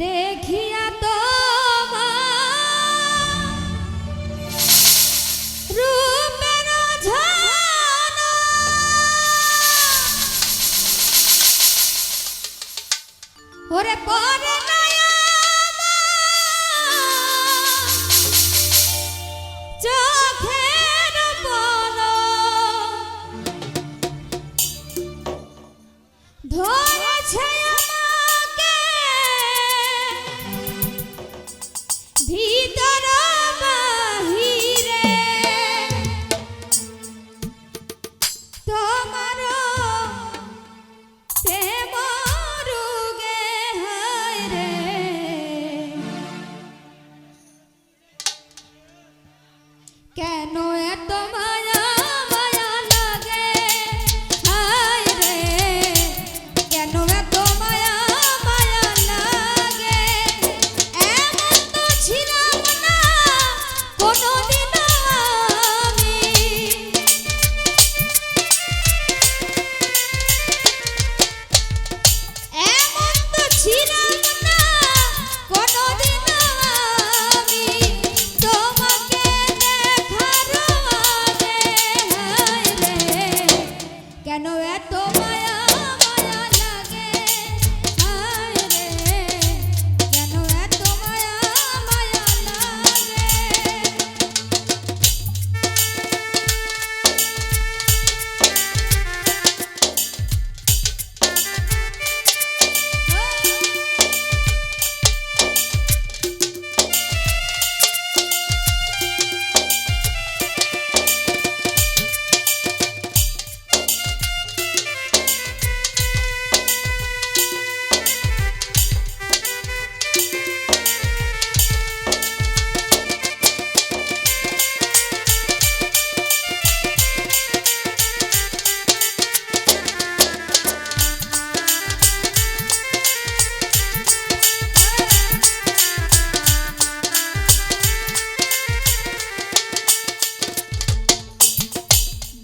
দেখিয়া তো রূপের ঝানা ওরে পরে চোখের পলক ধরেছে আমাকে ভিতর বাহিরে তোমার প্রেম রোগে হায় রে কেন এত মায়া মায়া লাগে হায় রে কেন এত মায়া মায়া লাগে এমন তো ছিলাম না কোনোদিন আমি এমন তো ছিলাম না কোনোদিন আমি তোমাকে দেখার আগে হায় রে কেন এত মায়া মায়া লাগে হায় রে কেন এত মায়া মায়া লাগে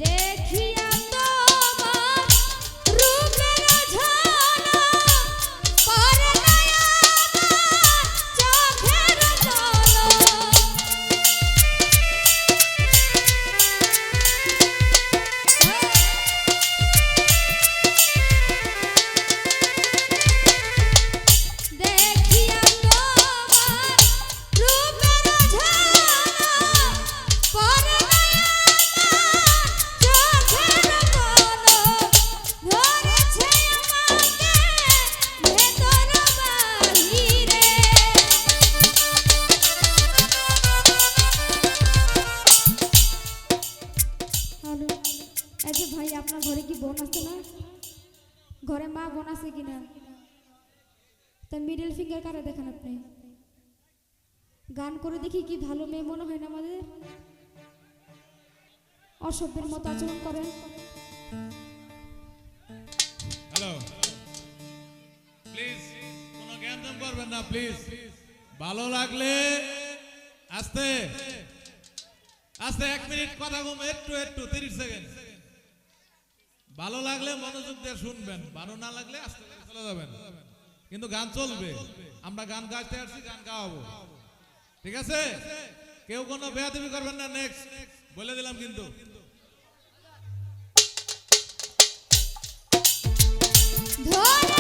দেখিয়া তোমার রূপের ঝানা পরে নাই আমার চোখের পলক দেখিয়া তোমার রূপের ঝানা পরে নাই চোখের পলক ধরেছে আমাকে ভেতর বাহিরে হ্যালো এই যে ভাই আপনার ঘরে কি বোন আছে না ঘরে মা বোন আছে কিনা তা মিডল ফিঙ্গার কারা দেখেন আপনি গান করে দেখি কি ভালো মেয়ে মনে হয় না আমাদের অসভ্যের মতো আচরণ করেন হ্যালো প্লিজ কোনো জ্ঞানদান করবেন না প্লিজ ভালো লাগলে আস্তে আস্তে 1 মিনিট কথা কম একটু 30 সেকেন্ড ভালো লাগলে মনোযোগ দিয়ে শুনবেন ভালো না লাগলে আস্তে করে চলে যাবেন কিন্তু গান চলবে আমরা গান গাইতে আসছি গান গাওয়াবো ঠিক আছে কেউ কোনো বেয়াদবি করবেন না নেক্সট বলে দিলাম কিন্তু ধরে